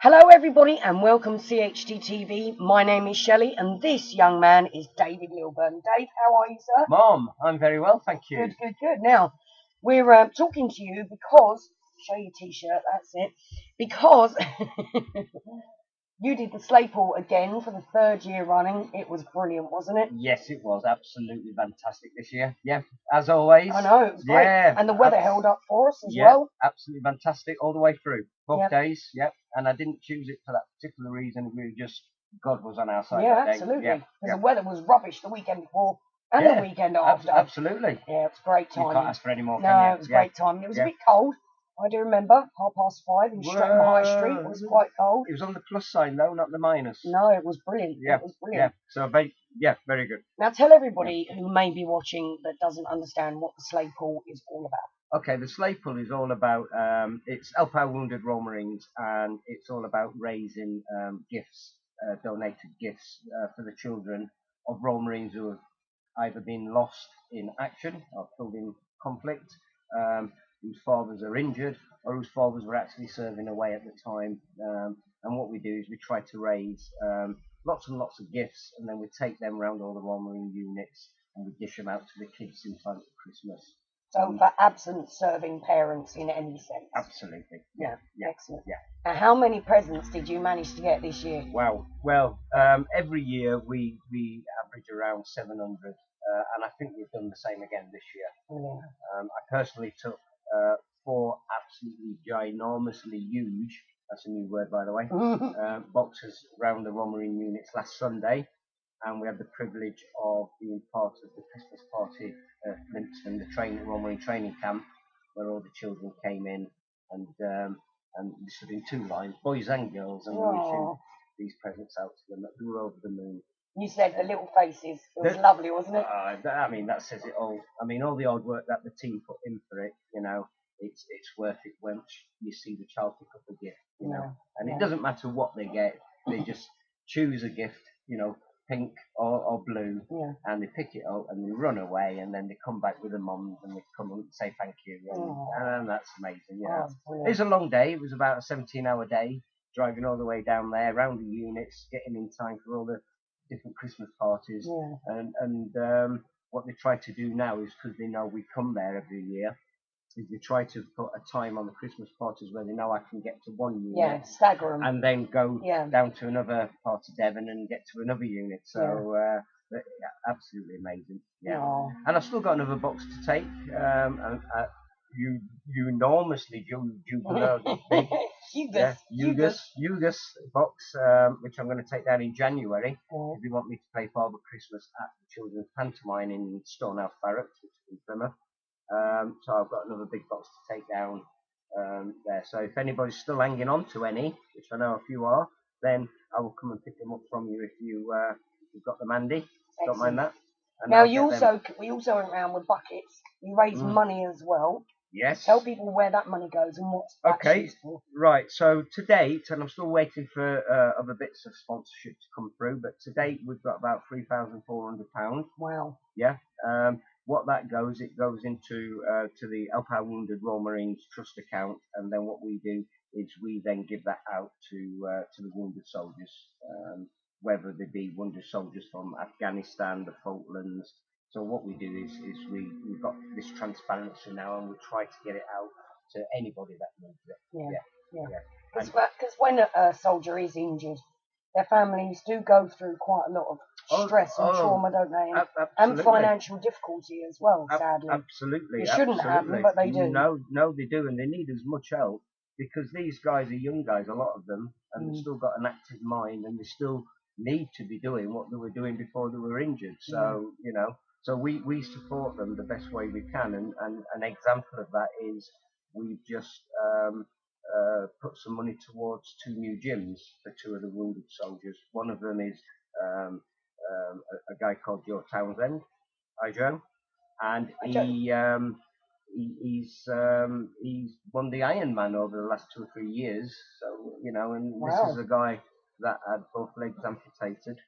Hello everybody and welcome to CHD TV. My name is Shelley and this young man is David Lilburn. Dave, how are you, sir? Mom, I'm very well, thank you. Good. Now, we're talking to you because, show your t-shirt, that's it, because you did the Sleigh Pull again for the third year running. It was brilliant, wasn't it? Yes, it was absolutely fantastic this year. Yeah, as always. I know, it was great. Yeah, and the weather held up for us as well. Absolutely fantastic all the way through. Both Yep. days, yep. And I didn't choose it for that particular reason. We were just, God was on our side Yeah, that day. absolutely. Yeah, Because the weather was rubbish the weekend before and the weekend after. Absolutely. Yeah, it was great You time. can't ask for any more, No, can you? it was great time. It was a bit cold. I do remember 5:30 in Streatham High Street. It was quite cold. It was on the plus side though, not the minus. No, it was brilliant. Yeah, it was brilliant. So very good. Now tell everybody who may be watching that doesn't understand what the Sleigh Pull is all about. Okay, the Sleigh Pull is all about, it's Help Our Wounded Role Marines, and it's all about raising gifts, donated gifts for the children of Role Marines who have either been lost in action or killed in conflict, whose fathers are injured, or whose fathers were actually serving away at the time. And what we do is we try to raise lots and lots of gifts, and then we take them around all the Role Marine units and we dish them out to the kids in time for Christmas. So for absent serving parents in any sense. Absolutely. Yeah. Excellent. Yeah. Now, how many presents did you manage to get this year? Wow. Well, every year we average around 700, and I think we've done the same again this year. Yeah. I personally took 4 absolutely ginormously huge, that's a new word by the way, boxes around the Royal Marine units last Sunday, and we had the privilege of being part of the Christmas party at Limpston, the Royal Marine training camp, where all the children came in and we stood in 2 lines, boys and girls, and we issued these presents out to them. We were over the moon. You said the little faces. It was lovely, wasn't it? I mean, that says it all. I mean, all the hard work that the team put in for it, you know, it's worth it when you see the child pick up a gift, you know. And it doesn't matter what they get, they just choose a gift, you know, pink or blue, and they pick it up and they run away, and then they come back with their mums and they come and say thank you, and that's amazing, you know. It was a long day. It was about a 17-hour day, driving all the way down there, around the units, getting in time for all the different Christmas parties, and what they try to do now is, because they know we come there every year, is they try to put a time on the Christmas parties where they know I can get to one unit, stagger them, and then go down to another part of Devon and get to another unit. So absolutely amazing. And I've still got another box to take. You enormously juvenile big Yugas box, which I'm going to take down in January if you want me to play Father Christmas at the Children's Pantomime in Stonehouse Barracks, which is in Plymouth. So I've got another big box to take down there. So if anybody's still hanging on to any, which I know a few are, then I will come and pick them up from you if you've got them handy. Don't mind that. And now we also went around with buckets. You raised money as well. Yes. Tell people where that money goes and what's used for. Right. So to date, and I'm still waiting for other bits of sponsorship to come through, but to date we've got about £3,400. Wow. Yeah. What that goes, it goes into to the Help Our Wounded Royal Marines Trust account, and then what we do is we then give that out to the wounded soldiers, whether they be wounded soldiers from Afghanistan, the Falklands. So what we do is we've got this transparency now, and we try to get it out to anybody that needs it. Because when a soldier is injured, their families do go through quite a lot of stress and trauma, don't they? And financial difficulty as well, sadly. Absolutely. It shouldn't happen, but they do. No, they do, and they need as much help, because these guys are young guys, a lot of them, and they've still got an active mind, and they still need to be doing what they were doing before they were injured. So, you know, so we support them the best way we can, and an example of that is we've just put some money towards 2 new gyms for 2 of the wounded soldiers. One of them is a guy called Joe Townsend. Hi, Joe. And he's won the Ironman over the last 2 or 3 years. So, you know, and this is a guy that had both legs amputated.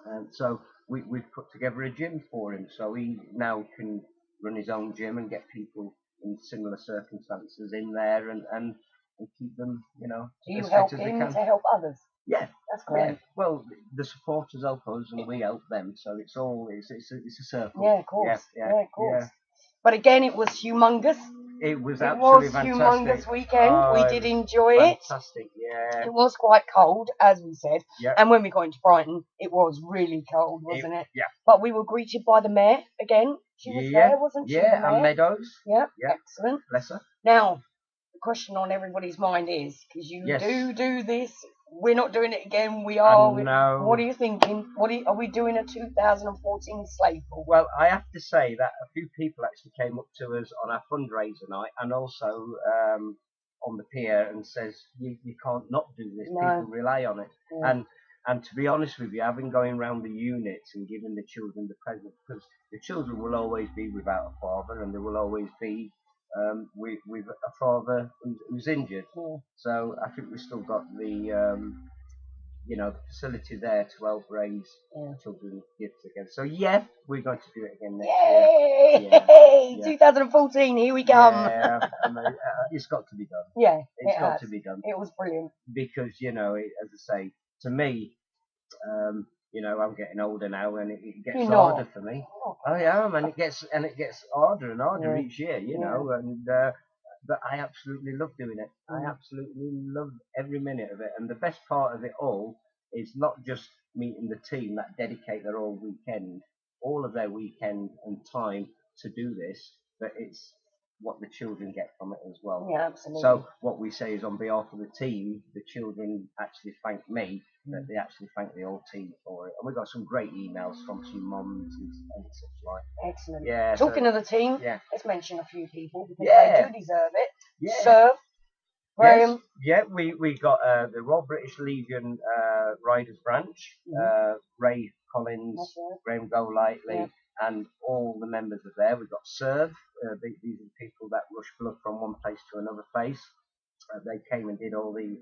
And so we've put together a gym for him, so he now can run his own gym and get people in similar circumstances in there, and and keep them, you know, Do you as help fit as they him can. to help others? Yeah. That's great. Yeah. Well, the supporters help us and we help them, so it's all it's a circle. Yeah, of course. Yeah, Of course. But again, it was humongous. It was It absolutely was fantastic. humongous weekend. We it did was enjoy it. fantastic. Yeah. It was quite cold, as we said. Yeah. And when we got into Brighton, it was really cold, wasn't it? Yeah. But we were greeted by the mayor again. She was there, wasn't she? Yeah, the and mayor? Meadows. Yeah, Yeah. excellent. Bless her. Now, the question on everybody's mind is, because you Yes. do this, we're not doing it again. We are. No. What are you thinking? Are we doing a 2014 Sleigh Pull? Well, I have to say that a few people actually came up to us on our fundraiser night and also on the pier and says, you can't not do this. No. People rely on it. Yeah. And to be honest with you, having going around the units and giving the children the present, because the children will always be without a father and there will always be with a father who's injured. Yeah. So I think we've still got the the facility there to help raise children's gifts again. So yeah, we're going to do it again next year. Yay! 2014, here we come. Yeah, it's got to be done. Yeah, it's got to be done. It was brilliant. Because as I say, to me, I'm getting older now, and it gets harder for me. I am, and it gets harder and harder each year, and. But I absolutely love doing it. I absolutely love every minute of it. And the best part of it all is not just meeting the team that dedicate their whole weekend, all of their weekend and time to do this, but it's what the children get from it as well. Yeah, absolutely. So what we say is on behalf of the team, the children actually thank me, that they actually thank the whole team for it. And we got some great emails from some mums and such like. Excellent. Yeah. Talking of the team, let's mention a few people because they do deserve it. Yeah. Serve. Graham. Yes. Yeah, we got the Royal British Legion Riders Branch, Ray Collins, Graham Golightly, and all the members are there. We've got Serve. These are the people that rush blood from one place to another place. They came and did all the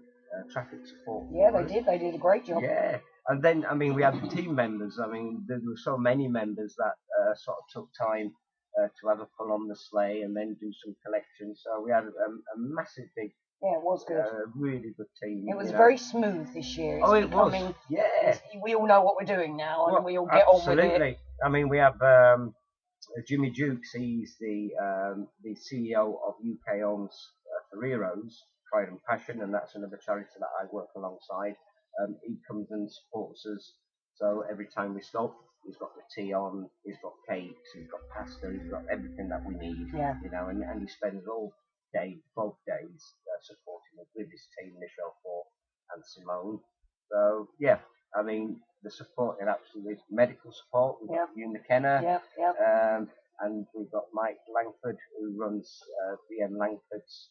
traffic support. Yeah, they did. They did a great job. Yeah. And then, we had the team members. There were so many members that sort of took time to have a pull on the sleigh and then do some collections. So we had a massive big. Yeah, it was good. Really good team. It was very smooth this year. It's becoming, was. Yeah. We all know what we're doing now, and we all get on with it. Absolutely. We have Jimmy Jukes. He's the CEO of UK Owns for Heroes, Pride and Passion, and that's another charity that I work alongside. He comes and supports us. So every time we stop, he's got the tea on, he's got cakes, he's got pasta, he's got everything that we need. Yeah. And he spends all day, both days, supporting us with his team, Michelle Fort and Simone. So yeah, the support is absolutely medical support. We've got Hugh McKenna. And we've got Mike Langford, who runs BM Langford's.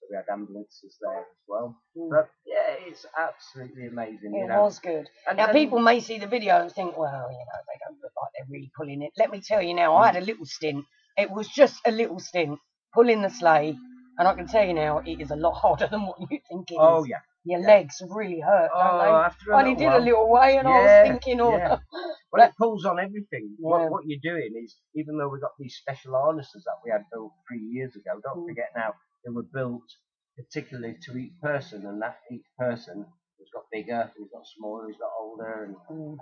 We had ambulances there as well. But yeah, it's absolutely amazing. It was good. Now people may see the video and think, well, they don't look like they're really pulling it. Let me tell you now, I had a little stint. It was just a little stint pulling the sleigh, and I can tell you now, it is a lot harder than what you think it is. Oh yeah. Your legs really hurt, don't they? After I only did a little way, and I was thinking, well, it pulls on everything. What you're doing is, even though we got these special harnesses that we had built 3 years ago, don't forget now, they were built particularly to each person, and that each person has got bigger, he's got smaller, he's got older,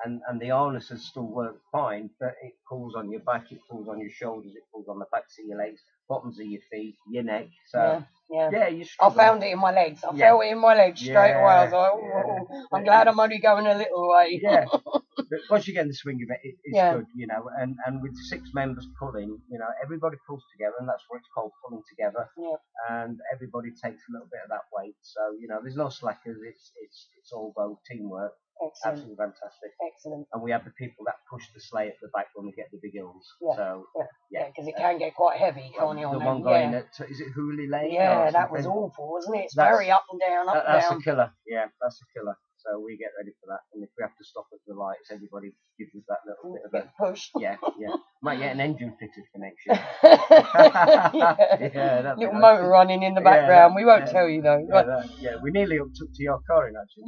and the harnesses still work fine, but it pulls on your back, it pulls on your shoulders, it pulls on the backs of your legs, bottoms of your feet, your neck. So I found it in my legs. I felt it in my legs straight away. I was like, I'm glad I'm only going a little way. But once you get in the swing of it, it's good, and with 6 members pulling, everybody pulls together, and that's what it's called, pulling together. And everybody takes a little bit of that weight. So, there's no slackers, it's all go teamwork. Excellent. Absolutely fantastic. Excellent. And we have the people that push the sleigh at the back when we get the big hills. So because it can get quite heavy, can't it? The one going at, is it Hooley Lane? Yeah, that was awful, wasn't it? It's very up and down, up and down. That's a killer. Yeah, that's a killer. So we get ready for that. And if we have to stop at the lights, everybody gives us that little bit of a push. Yeah. Might get an engine fitted for next year. Little motor running in the background. We won't tell you though. We nearly hooked up to your car in actually.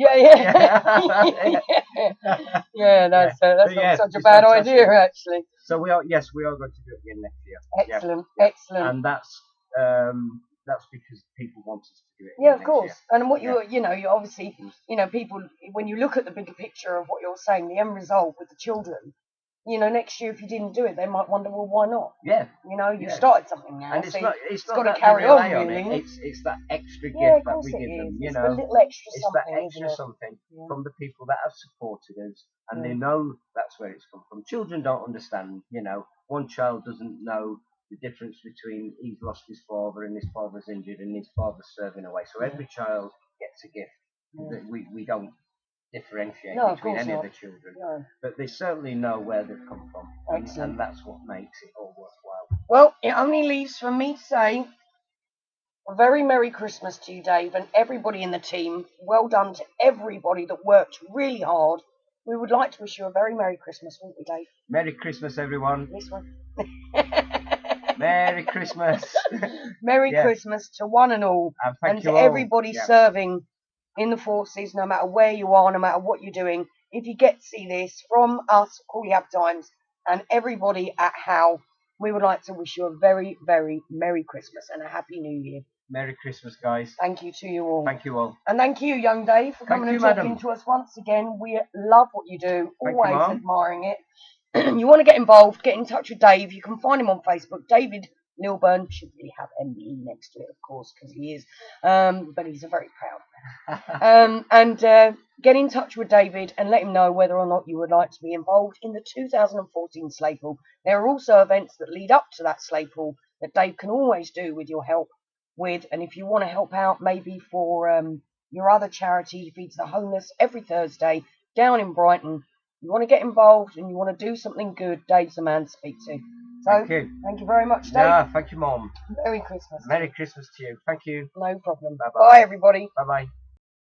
That's not such a bad idea actually. So we are going to do it again next year. Excellent. And that's that's because people want us to do it. Yeah, of next course. year. And what you obviously, people, when you look at the bigger picture of what you're saying, the end result with the children, next year if you didn't do it, they might wonder, well, why not? Yeah. You started something now, And it's so not it's not got to that carry they rely on, it. really. It's that extra Yeah, gift of that course we it give is. them. It's the little extra It's something, that extra isn't it? something Yeah. from the people that have supported us, and they know that's where it's come from. Children don't understand. One child doesn't know the difference between he's lost his father and his father's injured and his father's serving away. So every child gets a gift. That we don't differentiate between any of the children, but they certainly know where they've come from, and that's what makes it all worthwhile. Well, it only leaves for me to say a very Merry Christmas to you, Dave, and everybody in the team. Well done to everybody that worked really hard. We would like to wish you a very Merry Christmas, wouldn't we, Dave? Merry Christmas, everyone. This one. Merry Christmas. Merry Christmas to one and all, and to everybody serving in the forces, no matter where you are, no matter what you're doing. If you get to see this from us, Crawley Up Times, and everybody at How, we would like to wish you a very, very Merry Christmas and a Happy New Year. Merry Christmas, guys. Thank you to you all. Thank you all. And thank you, young Dave, for coming and talking to us once again. We love what you do, always admiring it. You want to get involved, get in touch with Dave. You can find him on Facebook. David Lilburn should really have MBE next to it, of course, because he is. But he's a very proud man. And get in touch with David and let him know whether or not you would like to be involved in the 2014 Sleigh Pull. There are also events that lead up to that Sleigh Pull that Dave can always do with your help with. And if you want to help out maybe for your other charity, he feeds the homeless every Thursday down in Brighton. You want to get involved and you want to do something good, Dave's the man to speak to. So, thank you. Thank you very much, Dave. Yeah, thank you, Mom. Merry Christmas. Merry Christmas to you. Thank you. No problem. Bye-bye. Bye, everybody. Bye-bye.